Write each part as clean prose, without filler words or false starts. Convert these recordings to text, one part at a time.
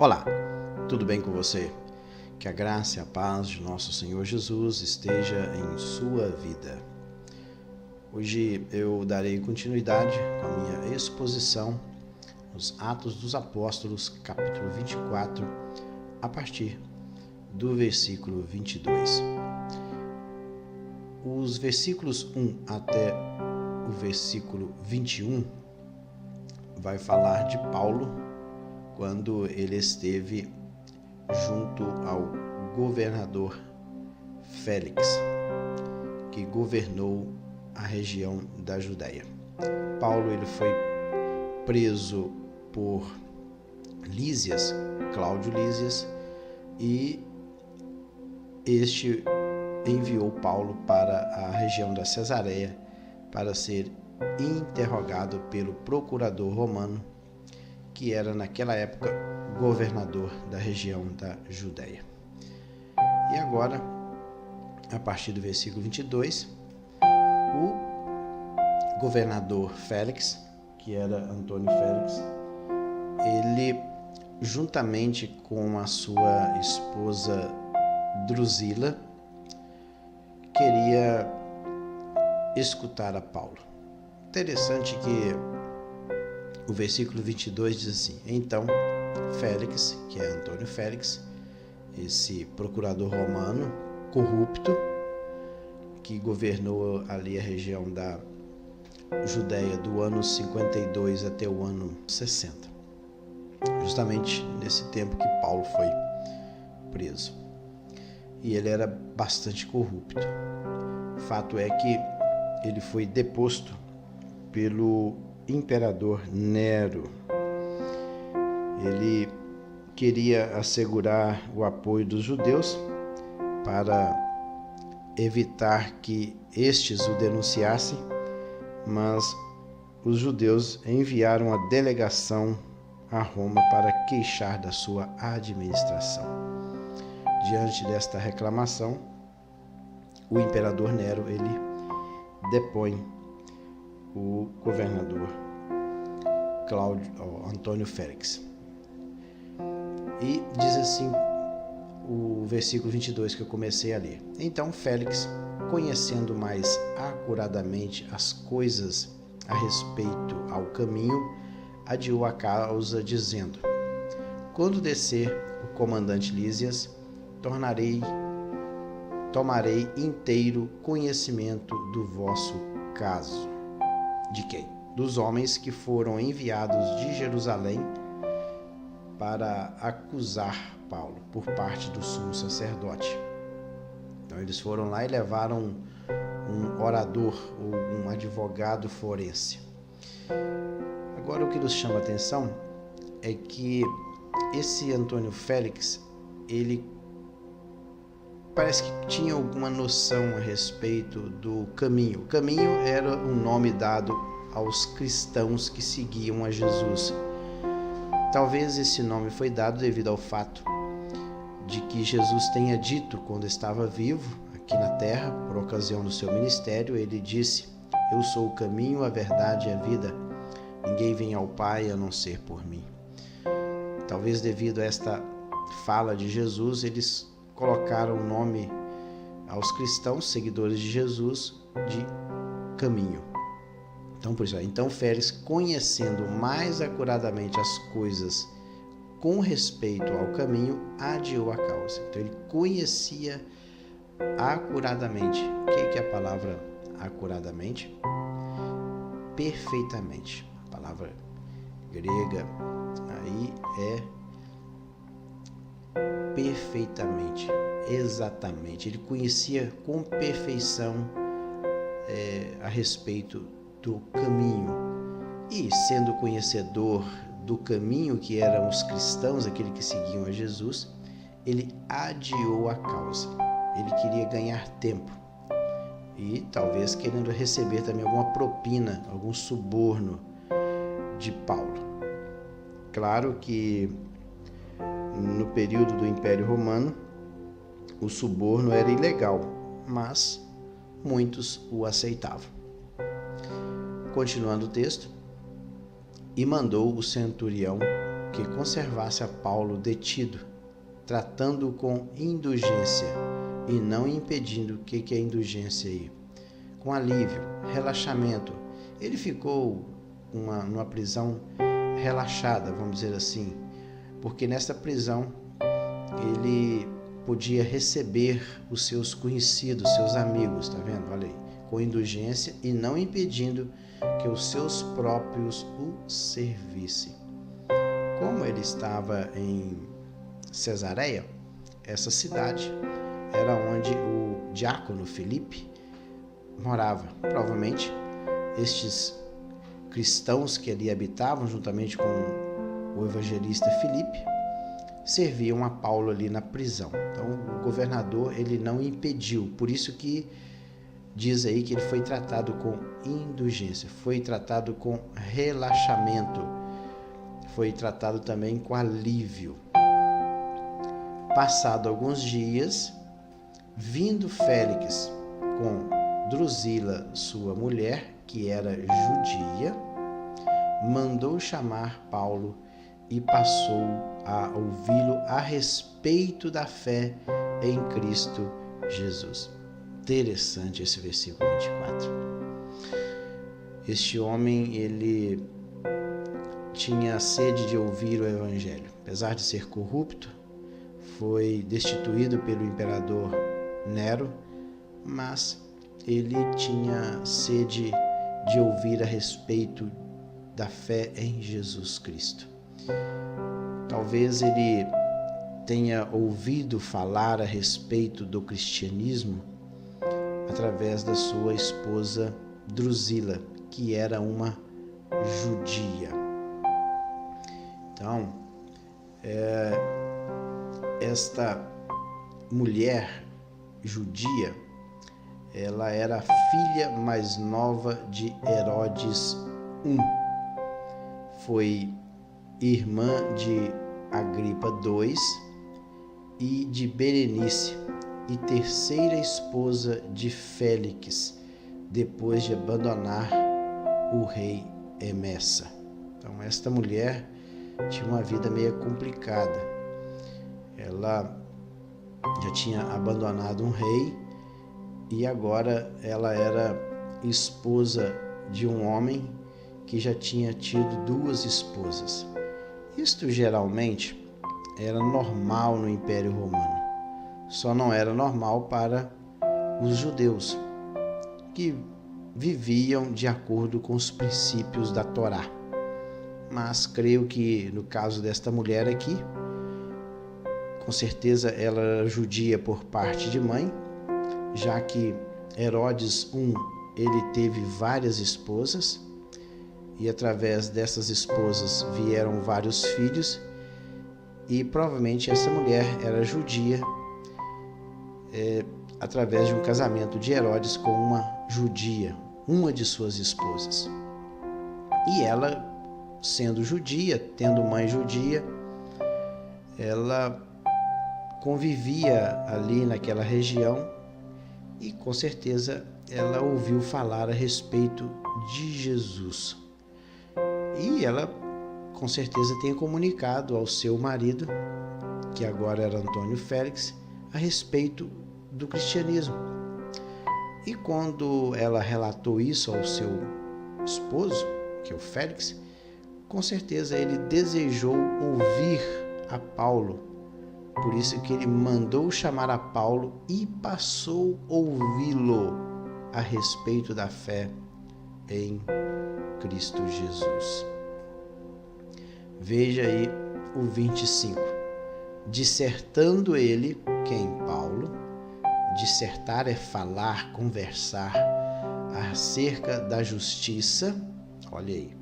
Olá, tudo bem com você? Que a graça e a paz de nosso Senhor Jesus esteja em sua vida. Hoje eu darei continuidade com a minha exposição nos Atos dos Apóstolos, capítulo 24, a partir do versículo 22. Os versículos 1 até o versículo 21 vai falar de Paulo quando ele esteve junto ao governador Félix, que governou a região da Judéia. Paulo ele foi preso por Lísias, Cláudio Lísias, e este enviou Paulo para a região da Cesareia para ser interrogado pelo procurador romano, que era naquela época governador da região da Judéia. E agora, a partir do versículo 22, o governador Félix, que era Antônio Félix, ele, juntamente com a sua esposa Drusila, queria escutar a Paulo. Interessante que o versículo 22 diz assim: Então Félix, que é Antônio Félix, esse procurador romano corrupto, que governou ali a região da Judéia do ano 52 até o ano 60, justamente nesse tempo que Paulo foi preso. E ele era bastante corrupto. Fato é que ele foi deposto pelo imperador Nero. Ele queria assegurar o apoio dos judeus para evitar que estes o denunciassem, mas os judeus enviaram a delegação a Roma para queixar da sua administração. Diante desta reclamação, o imperador Nero ele depõe o governador Antônio Félix. E diz assim o versículo 22 que eu comecei a ler: Então Félix, conhecendo mais acuradamente as coisas a respeito ao caminho, adiou a causa, dizendo: Quando descer o comandante Lísias, tomarei inteiro conhecimento do vosso caso. De quem? Dos homens que foram enviados de Jerusalém para acusar Paulo por parte do sumo sacerdote. Então eles foram lá e levaram um orador ou um advogado forense. Agora o que nos chama a atenção é que esse Antônio Félix, ele parece que tinha alguma noção a respeito do caminho. O caminho era um nome dado aos cristãos que seguiam a Jesus. Talvez esse nome foi dado devido ao fato de que Jesus tenha dito, quando estava vivo aqui na terra, por ocasião do seu ministério, ele disse: Eu sou o caminho, a verdade e a vida. Ninguém vem ao Pai a não ser por mim. Talvez devido a esta fala de Jesus, eles colocaram o nome aos cristãos, seguidores de Jesus, de caminho. Então, por isso, então Félix, conhecendo mais acuradamente as coisas com respeito ao caminho, adiou a causa. Então, ele conhecia acuradamente. O que é a palavra acuradamente? Perfeitamente. A palavra grega aí é perfeitamente, exatamente. Ele conhecia com perfeição a respeito do caminho. E sendo conhecedor do caminho que eram os cristãos, aqueles que seguiam a Jesus, ele adiou a causa. Ele queria ganhar tempo e talvez querendo receber também alguma propina, algum suborno de Paulo. Claro que no período do Império Romano, o suborno era ilegal, mas muitos o aceitavam. Continuando o texto: E mandou o centurião que conservasse a Paulo detido, tratando-o com indulgência e não impedindo. O que é indulgência aí? Com alívio, relaxamento. Ele ficou numa prisão relaxada, vamos dizer assim, porque nessa prisão ele podia receber os seus conhecidos, seus amigos, tá vendo? Olha aí, com indulgência e não impedindo que os seus próprios o servissem. Como ele estava em Cesareia, essa cidade era onde o diácono Filipe morava. Provavelmente estes cristãos que ali habitavam, juntamente com o evangelista Filipe, serviam a Paulo ali na prisão. Então o governador ele não impediu, por isso que diz aí que ele foi tratado com indulgência, foi tratado com relaxamento, foi tratado também com alívio. Passado alguns dias, vindo Félix com Drusila, sua mulher, que era judia, mandou chamar Paulo e passou a ouvi-lo a respeito da fé em Cristo Jesus. Interessante esse versículo 24. Este homem, ele tinha sede de ouvir o evangelho. Apesar de ser corrupto, foi destituído pelo imperador Nero, mas ele tinha sede de ouvir a respeito da fé em Jesus Cristo. Talvez ele tenha ouvido falar a respeito do cristianismo através da sua esposa Drusila, que era uma judia. Então, esta mulher judia, ela era a filha mais nova de Herodes I. Foi irmã de Agripa II e de Berenice, e terceira esposa de Félix, depois de abandonar o rei Emessa. Então, esta mulher tinha uma vida meio complicada. Ela já tinha abandonado um rei e agora ela era esposa de um homem que já tinha tido 2 esposas. Isto geralmente era normal no Império Romano. Só não era normal para os judeus, que viviam de acordo com os princípios da Torá. Mas creio que no caso desta mulher aqui, com certeza ela era judia por parte de mãe, já que Herodes I, ele teve várias esposas, e através dessas esposas vieram vários filhos, e provavelmente essa mulher era judia, através de um casamento de Herodes com uma judia, uma de suas esposas. E ela, sendo judia, tendo mãe judia, ela convivia ali naquela região e com certeza ela ouviu falar a respeito de Jesus. E ela com certeza tem comunicado ao seu marido, que agora era Antônio Félix, a respeito do cristianismo. E quando ela relatou isso ao seu esposo, que é o Félix, com certeza ele desejou ouvir a Paulo. Por isso que ele mandou chamar a Paulo e passou a ouvi-lo a respeito da fé em Cristo Jesus. Veja aí o 25. Dissertando ele, quem? Paulo. Dissertar é falar, conversar acerca da justiça. Olha aí.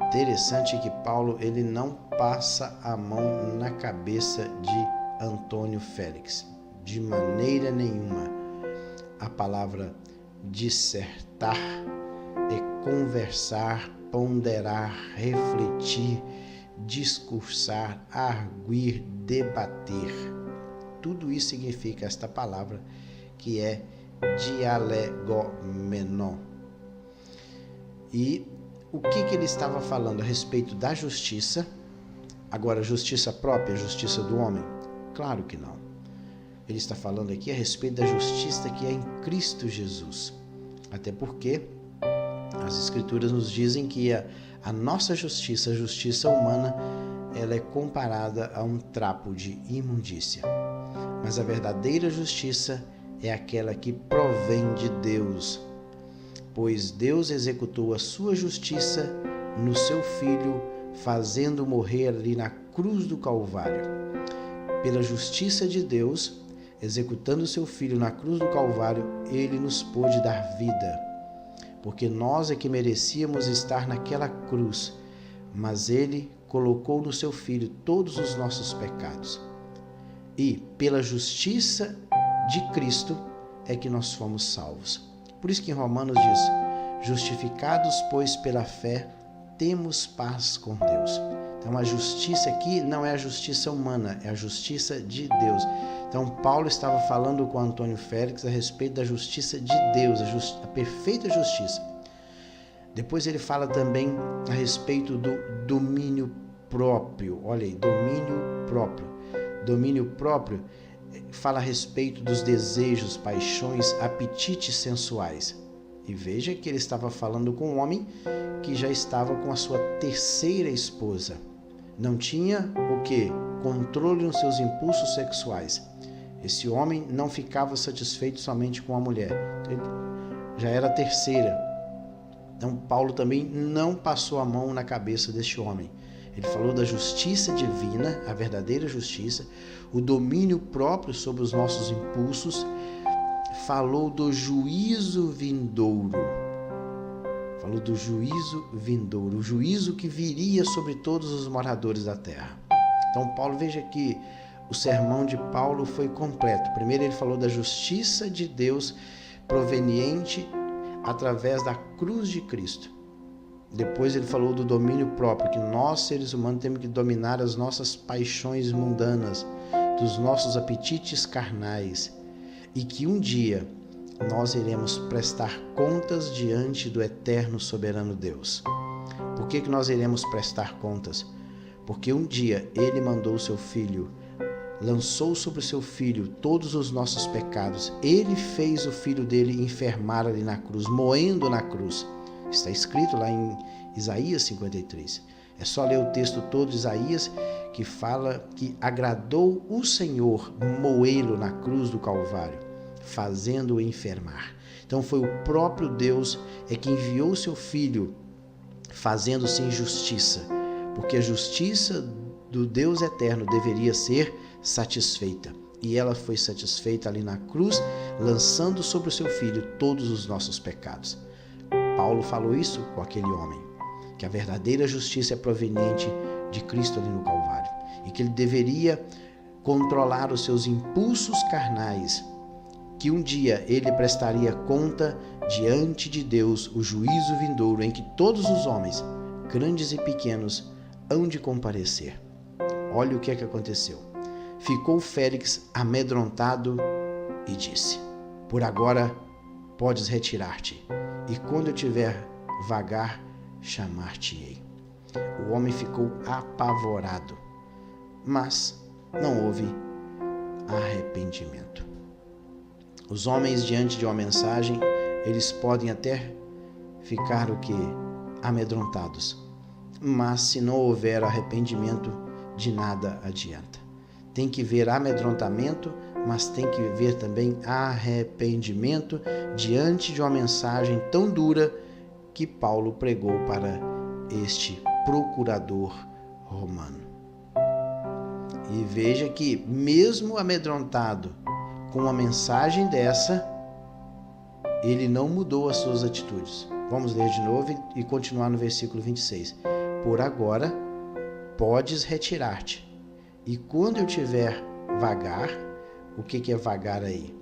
Interessante que Paulo ele não passa a mão na cabeça de Antônio Félix, de maneira nenhuma. A palavra dissertar é conversar, ponderar, refletir, discursar, arguir, debater. Tudo isso significa esta palavra, que é dialegomenon. E o que ele estava falando a respeito da justiça, Agora, justiça própria, justiça do homem? Claro que não. Ele está falando aqui a respeito da justiça que é em Cristo Jesus. Até porque as Escrituras nos dizem que a nossa justiça, a justiça humana, ela é comparada a um trapo de imundícia. Mas a verdadeira justiça é aquela que provém de Deus, pois Deus executou a sua justiça no seu Filho, fazendo morrer ali na cruz do Calvário. Pela justiça de Deus, executando o seu Filho na cruz do Calvário, ele nos pôde dar vida, porque nós é que merecíamos estar naquela cruz, mas ele colocou no seu Filho todos os nossos pecados. E pela justiça de Cristo é que nós fomos salvos. Por isso que em Romanos diz: justificados, pois, pela fé, temos paz com Deus. Então a justiça aqui não é a justiça humana, é a justiça de Deus. Então Paulo estava falando com Antônio Félix a respeito da justiça de Deus, a perfeita justiça. Depois ele fala também a respeito do domínio próprio. Olha aí, domínio próprio. Domínio próprio fala a respeito dos desejos, paixões, apetites sensuais. E veja que ele estava falando com um homem que já estava com a sua terceira esposa. Não tinha o quê? Controle nos seus impulsos sexuais. Esse homem não ficava satisfeito somente com a mulher. Ele já era a terceira. Então Paulo também não passou a mão na cabeça deste homem. Ele falou da justiça divina, a verdadeira justiça, o domínio próprio sobre os nossos impulsos, falou do juízo vindouro. Falou do juízo vindouro, o juízo que viria sobre todos os moradores da terra. Então Paulo, veja que o sermão de Paulo foi completo. Primeiro ele falou da justiça de Deus proveniente através da cruz de Cristo. Depois ele falou do domínio próprio, que nós, seres humanos, temos que dominar as nossas paixões mundanas, dos nossos apetites carnais, e que um dia nós iremos prestar contas diante do eterno soberano Deus. Por que nós iremos prestar contas? Porque um dia ele mandou o seu Filho, lançou sobre o seu Filho todos os nossos pecados. Ele fez o Filho dele enfermar ali na cruz, moendo na cruz. Está escrito lá em Isaías 53. É só ler o texto todo de Isaías, que fala que agradou o Senhor moê-lo na cruz do Calvário, fazendo-o enfermar. Então foi o próprio Deus que enviou o seu Filho, fazendo-se justiça, porque a justiça do Deus eterno deveria ser satisfeita. E ela foi satisfeita ali na cruz, lançando sobre o seu Filho todos os nossos pecados. Paulo falou isso com aquele homem, que a verdadeira justiça é proveniente de Cristo ali no Calvário, e que ele deveria controlar os seus impulsos carnais, que um dia ele prestaria conta diante de Deus, o juízo vindouro, em que todos os homens, grandes e pequenos, hão de comparecer. Olha o que aconteceu. Ficou Félix amedrontado e disse: por agora podes retirar-te, e quando eu tiver vagar, chamar-te-ei. O homem ficou apavorado, mas não houve arrependimento. Os homens, diante de uma mensagem, eles podem até ficar o quê? Amedrontados, mas se não houver arrependimento, de nada adianta. Tem que ver amedrontamento, mas tem que ver também arrependimento diante de uma mensagem tão dura que Paulo pregou para este procurador romano. E veja que, mesmo amedrontado com uma mensagem dessa, ele não mudou as suas atitudes. Vamos ler de novo e continuar no versículo 26. Por agora, podes retirar-te, e quando eu tiver vagar, o que é vagar aí?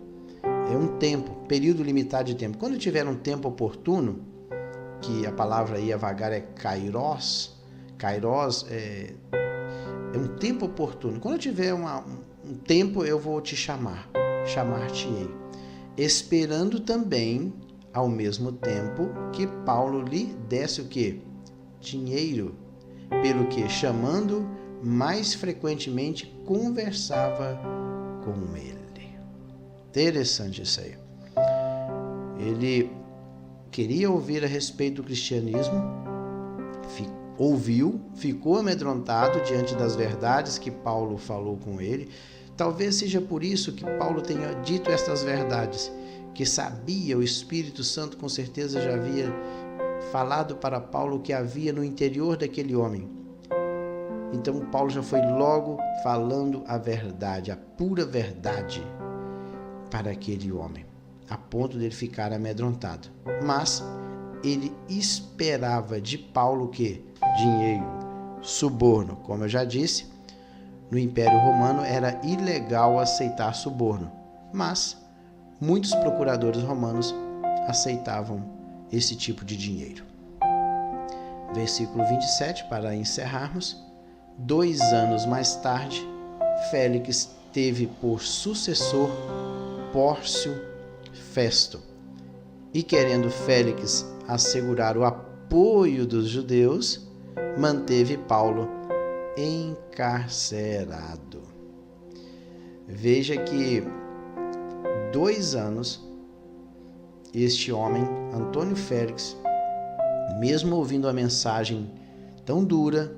É um tempo, período limitado de tempo. Quando tiver um tempo oportuno, que a palavra aí a vagar é kairos, kairos é um tempo oportuno. Quando eu tiver um tempo, eu vou te chamar-te-ei. Esperando também, ao mesmo tempo, que Paulo lhe desse o quê? Dinheiro. Pelo que, chamando mais frequentemente conversava com ele. Interessante isso aí. Ele queria ouvir a respeito do cristianismo, ouviu, ficou amedrontado diante das verdades que Paulo falou com ele. Talvez seja por isso que Paulo tenha dito estas verdades, que sabia, o Espírito Santo com certeza já havia falado para Paulo o que havia no interior daquele homem. Então Paulo já foi logo falando a verdade, a pura verdade para aquele homem, a ponto dele ficar amedrontado. Mas ele esperava de Paulo que dinheiro, suborno. Como eu já disse, no Império Romano era ilegal aceitar suborno, mas muitos procuradores romanos aceitavam esse tipo de dinheiro. Versículo 27, para encerrarmos. 2 anos mais tarde, Félix teve por sucessor Pórcio Festo. E querendo Félix assegurar o apoio dos judeus, manteve Paulo encarcerado. Veja que 2 anos, este homem, Antônio Félix, mesmo ouvindo a mensagem tão dura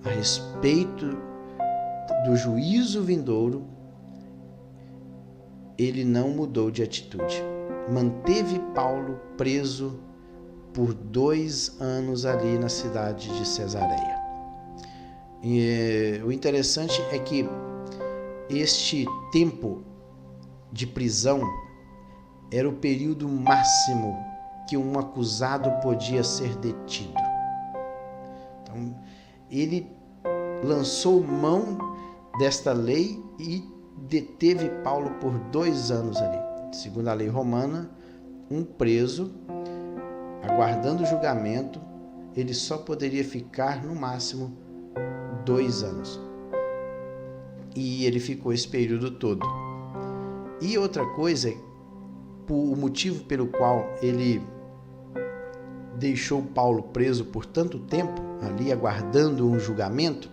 a respeito do juízo vindouro, ele não mudou de atitude. Manteve Paulo preso por 2 anos ali na cidade de Cesareia. E o interessante é que este tempo de prisão era o período máximo que um acusado podia ser detido. Então, ele lançou mão desta lei e deteve Paulo por 2 anos ali. Segundo a lei romana, um preso, aguardando julgamento, ele só poderia ficar no máximo 2 anos. E ele ficou esse período todo. E outra coisa, o motivo pelo qual ele deixou Paulo preso por tanto tempo, ali aguardando um julgamento,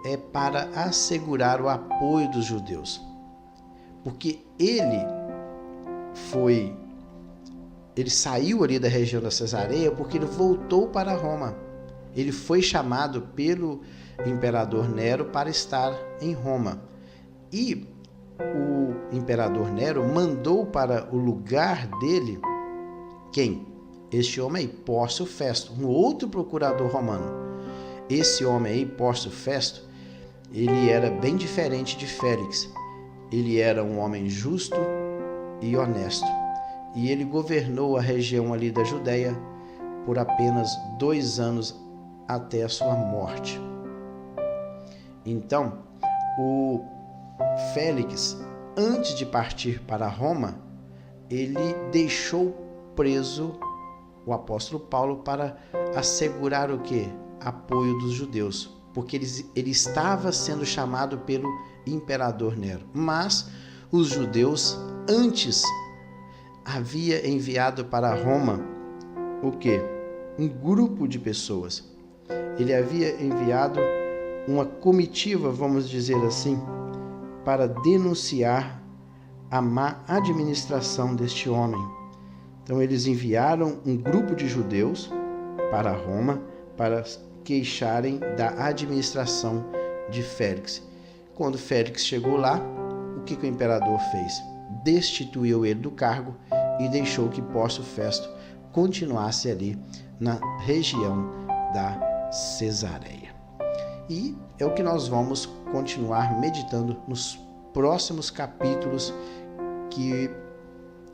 é para assegurar o apoio dos judeus. Porque ele saiu ali da região da Cesareia porque ele voltou para Roma. Ele foi chamado pelo imperador Nero para estar em Roma. E o imperador Nero mandou para o lugar dele quem? Este homem aí, Pórcio Festo, um outro procurador romano. Esse homem aí, Pórcio Festo, ele era bem diferente de Félix. Ele era um homem justo e honesto. E ele governou a região ali da Judéia por apenas 2 anos até a sua morte. Então, o Félix, antes de partir para Roma, ele deixou preso o apóstolo Paulo para assegurar o quê? Apoio dos judeus, porque ele estava sendo chamado pelo imperador Nero. Mas os judeus antes havia enviado para Roma o quê? Um grupo de pessoas. Ele havia enviado uma comitiva, vamos dizer assim, para denunciar a má administração deste homem. Então eles enviaram um grupo de judeus para Roma para queixarem da administração de Félix. Quando Félix chegou lá, o que o imperador fez? Destituiu ele do cargo e deixou que Pórcio Festo continuasse ali na região da Cesareia. E é o que nós vamos continuar meditando nos próximos capítulos, que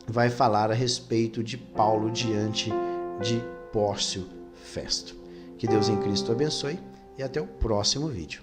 vai falar a respeito de Paulo diante de Pórcio Festo. Que Deus em Cristo abençoe e até o próximo vídeo.